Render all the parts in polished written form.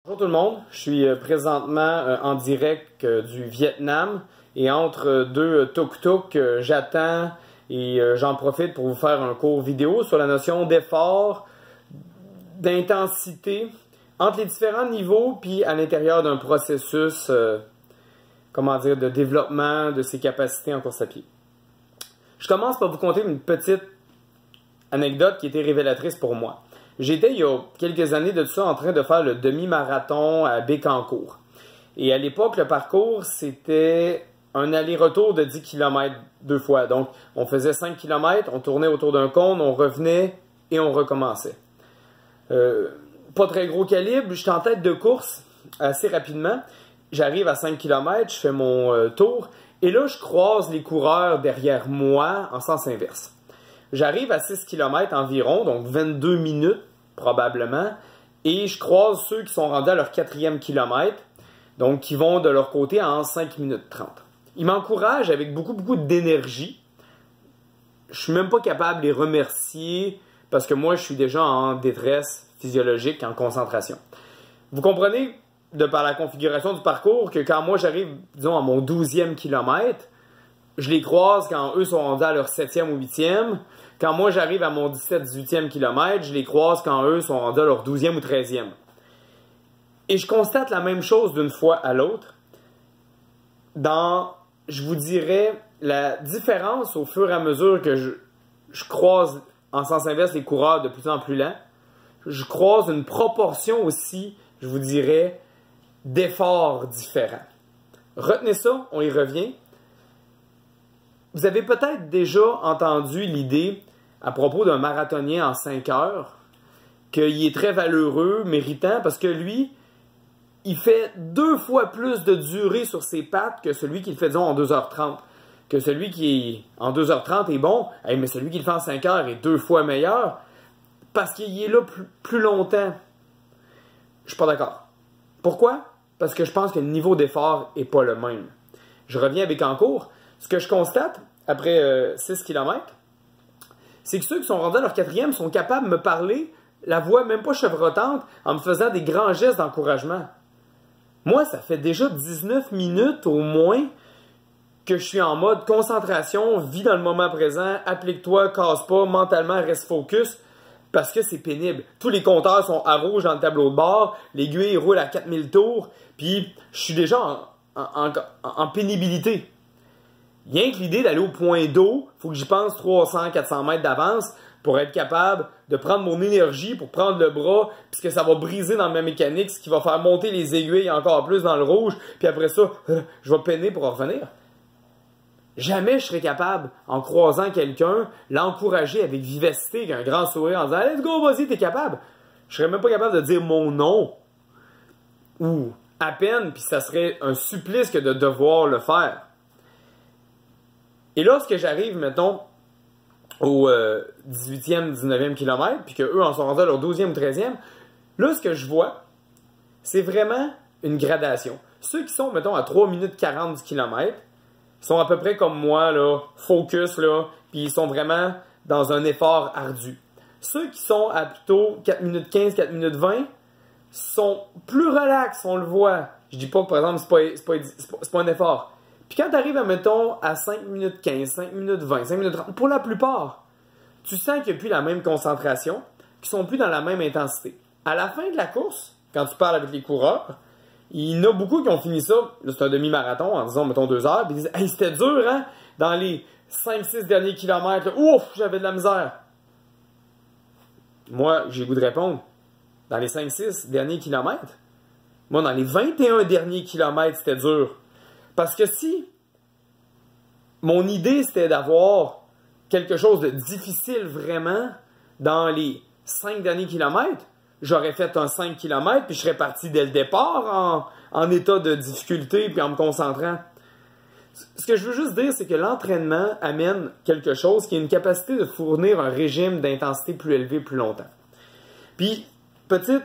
Bonjour tout le monde, je suis présentement en direct du Vietnam et entre deux tuk-tuk, j'attends et j'en profite pour vous faire un court vidéo sur la notion d'effort, d'intensité entre les différents niveaux puis à l'intérieur d'un processus de développement de ses capacités en course à pied. Je commence par vous conter une petite anecdote qui était révélatrice pour moi. J'étais, il y a quelques années de tout ça, en train de faire le demi-marathon à Bécancour. Et à l'époque, le parcours, c'était un aller-retour de 10 km deux fois. Donc, on faisait 5 km, on tournait autour d'un cône, on revenait et on recommençait. Pas très gros calibre, j'étais en tête de course assez rapidement. J'arrive à 5 km, je fais mon tour et là, je croise les coureurs derrière moi en sens inverse. J'arrive à 6 km environ, donc 22 minutes probablement, et je croise ceux qui sont rendus à leur 4e kilomètre, donc qui vont de leur côté en 5 minutes 30. Ils m'encouragent avec beaucoup d'énergie. Je suis même pas capable de les remercier parce que moi, je suis déjà en détresse physiologique, en concentration. Vous comprenez, de par la configuration du parcours, que quand moi j'arrive, disons, à mon 12e kilomètre, je les croise quand eux sont rendus à leur 7e ou 8e. Quand moi j'arrive à mon 17-18e kilomètre, je les croise quand eux sont rendus à leur 12e ou 13e. Et je constate la même chose d'une fois à l'autre dans, je vous dirais, la différence au fur et à mesure que je croise en sens inverse les coureurs de plus en plus lents. Je croise une proportion aussi, je vous dirais, d'efforts différents. Retenez ça, on y revient. Vous avez peut-être déjà entendu l'idée à propos d'un marathonien en 5 heures, qu'il est très valeureux, méritant, parce que lui, il fait 2 fois plus de durée sur ses pattes que celui qui le fait, disons, en 2h30. Que celui qui est en 2h30 est bon, mais celui qui le fait en 5 heures est 2 fois meilleur, parce qu'il est là plus longtemps. Je suis pas d'accord. Pourquoi? Parce que je pense que le niveau d'effort n'est pas le même. Je reviens à Bécancour. Ce que je constate, après 6 km, c'est que ceux qui sont rendus à leur 4e sont capables de me parler, la voix même pas chevrotante, en me faisant des grands gestes d'encouragement. Moi, ça fait déjà 19 minutes au moins que je suis en mode concentration, vis dans le moment présent, applique-toi, casse pas, mentalement, reste focus, parce que c'est pénible. Tous les compteurs sont à rouge dans le tableau de bord, l'aiguille roule à 4000 tours, puis je suis déjà en pénibilité. Rien que l'idée d'aller au point d'eau, il faut que j'y pense 300-400 mètres d'avance pour être capable de prendre mon énergie pour prendre le bras, puisque ça va briser dans ma mécanique, ce qui va faire monter les aiguilles encore plus dans le rouge, puis après ça, je vais peiner pour revenir. Jamais je serais capable, en croisant quelqu'un, l'encourager avec vivacité, avec un grand sourire, en disant « Let's go, vas-y, t'es capable! » Je serais même pas capable de dire mon nom, ou à peine, puis ça serait un supplice que de devoir le faire. Et lorsque j'arrive, mettons, au 18e, 19e kilomètre, puis qu'eux en sont rendus à leur 12e ou 13e, là, ce que je vois, c'est vraiment une gradation. Ceux qui sont, mettons, à 3 minutes 40 du kilomètre, sont à peu près comme moi, là, focus, là, puis ils sont vraiment dans un effort ardu. Ceux qui sont à plutôt 4 minutes 15, 4 minutes 20, sont plus relax, on le voit. Je dis pas que, par exemple, c'est pas un effort. Puis quand tu arrives, mettons, à 5 minutes 15, 5 minutes 20, 5 minutes 30, pour la plupart, tu sens qu'il n'y a plus la même concentration, qu'ils sont plus dans la même intensité. À la fin de la course, quand tu parles avec les coureurs, il y en a beaucoup qui ont fini ça, c'est un demi-marathon, en disant, mettons, 2 heures, puis ils disent « Hey, c'était dur, hein? Dans les 5-6 derniers kilomètres, là, ouf, j'avais de la misère. » Moi, j'ai le goût de répondre. Dans les 5-6 derniers kilomètres, moi, dans les 21 derniers kilomètres, c'était dur. Parce que si mon idée, c'était d'avoir quelque chose de difficile vraiment dans les 5 derniers kilomètres, j'aurais fait un 5 km puis je serais parti dès le départ en état de difficulté puis en me concentrant. Ce que je veux juste dire, c'est que l'entraînement amène quelque chose qui a une capacité de fournir un régime d'intensité plus élevé plus longtemps. Puis, petite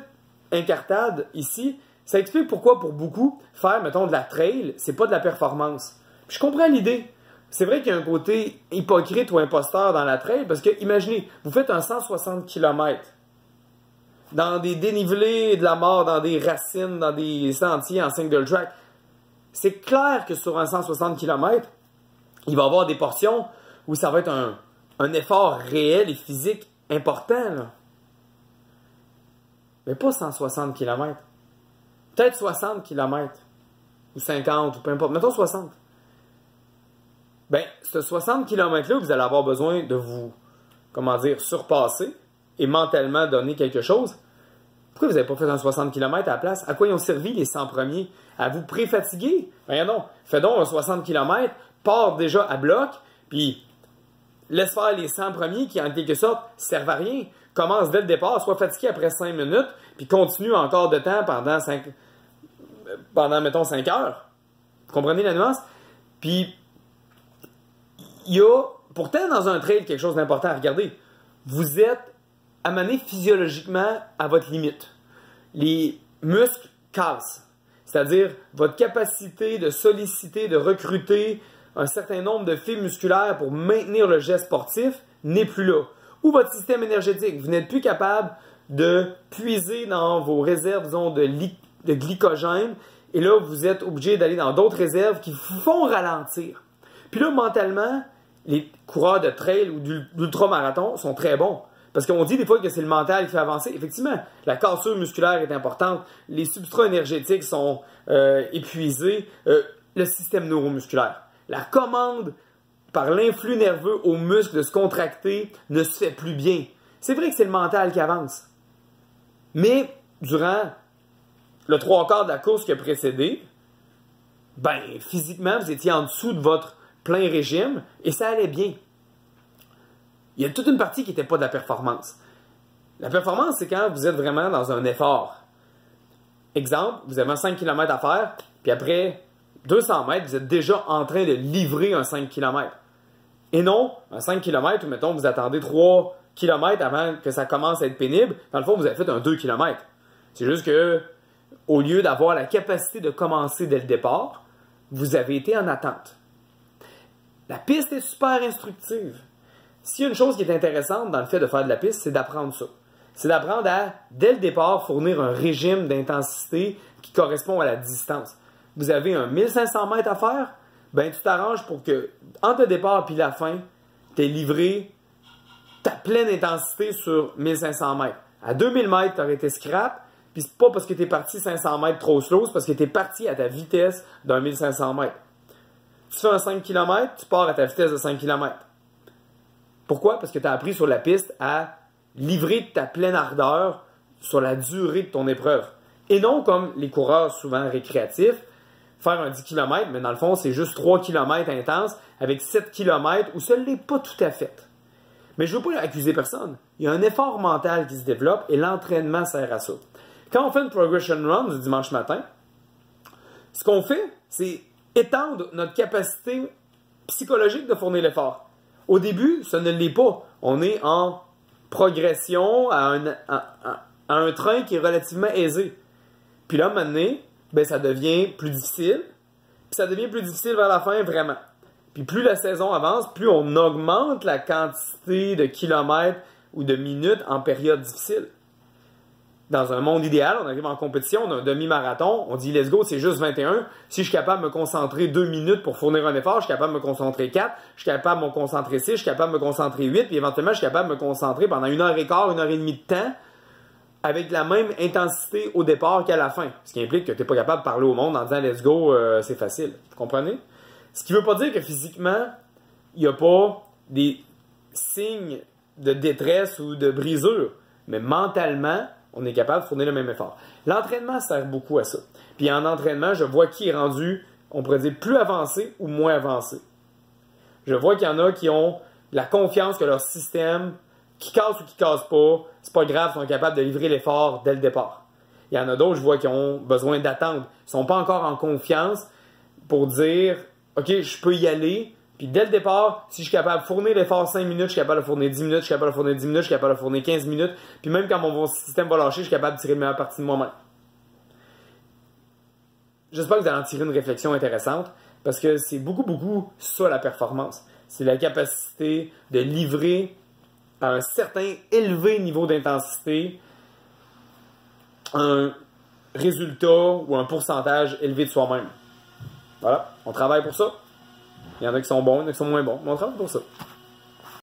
incartade ici, ça explique pourquoi pour beaucoup, faire, mettons, de la trail, c'est pas de la performance. Puis je comprends l'idée. C'est vrai qu'il y a un côté hypocrite ou imposteur dans la trail parce que, imaginez, vous faites un 160 km. dans des dénivelés de la mort, dans des racines, dans des sentiers en single track. C'est clair que sur un 160 km, il va y avoir des portions où ça va être un effort réel et physique important, là. Mais pas 160 km. Peut-être 60 km. Ou 50, ou peu importe. Mettons 60. Ben, ce 60 km-là, vous allez avoir besoin de vous, surpasser et mentalement donner quelque chose. Pourquoi vous n'avez pas fait un 60 km à la place? À quoi ils ont servi les 100 premiers? À vous pré-fatiguer? Ben non. Fais donc un 60 km, pars déjà à bloc, puis laisse faire les 100 premiers qui, en quelque sorte, servent à rien. Commence dès le départ, sois fatigué après 5 minutes, puis continue encore de temps mettons, 5 heures. Vous comprenez la nuance? Puis, il y a, pourtant, dans un trail, quelque chose d'important à regarder. Vous êtes amené physiologiquement à votre limite. Les muscles cassent. C'est-à-dire, votre capacité de solliciter, de recruter un certain nombre de fibres musculaires pour maintenir le geste sportif n'est plus là. Ou votre système énergétique. Vous n'êtes plus capable de puiser dans vos réserves, disons, de glycogène. Et là, vous êtes obligé d'aller dans d'autres réserves qui vous font ralentir. Puis là, mentalement, les coureurs de trail ou d'ultramarathon sont très bons. Parce qu'on dit des fois que c'est le mental qui fait avancer. Effectivement, la cassure musculaire est importante. Les substrats énergétiques sont épuisés. Le système neuromusculaire. La commande par l'influx nerveux aux muscles de se contracter ne se fait plus bien. C'est vrai que c'est le mental qui avance. Mais durant le 3/4 de la course qui a précédé, ben, physiquement, vous étiez en dessous de votre plein régime et ça allait bien. Il y a toute une partie qui n'était pas de la performance. La performance, c'est quand vous êtes vraiment dans un effort. Exemple, vous avez un 5 km à faire, puis après 200 mètres, vous êtes déjà en train de livrer un 5 km. Et non, un 5 km où, mettons, vous attendez 3 km avant que ça commence à être pénible. Dans le fond, vous avez fait un 2 km. C'est juste que, au lieu d'avoir la capacité de commencer dès le départ, vous avez été en attente. La piste est super instructive. S'il y a une chose qui est intéressante dans le fait de faire de la piste, c'est d'apprendre ça. C'est d'apprendre à, dès le départ, fournir un régime d'intensité qui correspond à la distance. Vous avez un 1500 mètres à faire, ben tu t'arranges pour que, entre le départ et la fin, tu aies livré ta pleine intensité sur 1500 mètres. À 2000 mètres, tu aurais été scrap, puis c'est pas parce que tu es parti 500 mètres trop slow, c'est parce que tu es parti à ta vitesse d'un 1500 mètres. Tu fais un 5 km, tu pars à ta vitesse de 5 km. Pourquoi? Parce que tu as appris sur la piste à livrer ta pleine ardeur sur la durée de ton épreuve. Et non comme les coureurs souvent récréatifs, faire un 10 km, mais dans le fond, c'est juste 3 km intenses avec 7 km où ça ne l'est pas tout à fait. Mais je ne veux pas accuser personne. Il y a un effort mental qui se développe et l'entraînement sert à ça. Quand on fait une progression run du dimanche matin, ce qu'on fait, c'est étendre notre capacité psychologique de fournir l'effort. Au début, ça ne l'est pas. On est en progression à un train qui est relativement aisé. Puis là, maintenant, ben, ça devient plus difficile. Puis ça devient plus difficile vers la fin, vraiment. Puis plus la saison avance, plus on augmente la quantité de kilomètres ou de minutes en période difficile. Dans un monde idéal, on arrive en compétition, on a un demi-marathon, on dit let's go, c'est juste 21. Si je suis capable de me concentrer 2 minutes pour fournir un effort, je suis capable de me concentrer 4, je suis capable de me concentrer 6, je suis capable de me concentrer 8, puis éventuellement, je suis capable de me concentrer pendant 1h15, 1h30 de temps, avec la même intensité au départ qu'à la fin. Ce qui implique que tu n'es pas capable de parler au monde en disant let's go, c'est facile. Vous comprenez? Ce qui ne veut pas dire que physiquement, il n'y a pas des signes de détresse ou de brisure, mais mentalement, on est capable de fournir le même effort. L'entraînement sert beaucoup à ça. Puis en entraînement, je vois qui est rendu, on pourrait dire, plus avancé ou moins avancé. Je vois qu'il y en a qui ont la confiance que leur système, qui casse ou qui casse pas, c'est pas grave, ils sont capables de livrer l'effort dès le départ. Il y en a d'autres, je vois, qui ont besoin d'attendre. Ils sont pas encore en confiance pour dire, OK, je peux y aller. Puis dès le départ, si je suis capable de fournir l'effort 5 minutes, je suis capable de fournir 10 minutes, je suis capable de fournir 10 minutes, je suis capable de fournir 15 minutes. Puis même quand mon système va lâcher, je suis capable de tirer la meilleure partie de moi-même. J'espère que vous allez en tirer une réflexion intéressante parce que c'est beaucoup ça la performance. C'est la capacité de livrer à un certain élevé niveau d'intensité un résultat ou un pourcentage élevé de soi-même. Voilà, on travaille pour ça. Il y en a qui sont bons, il y en a qui sont moins bons, mais on travaille pour ça.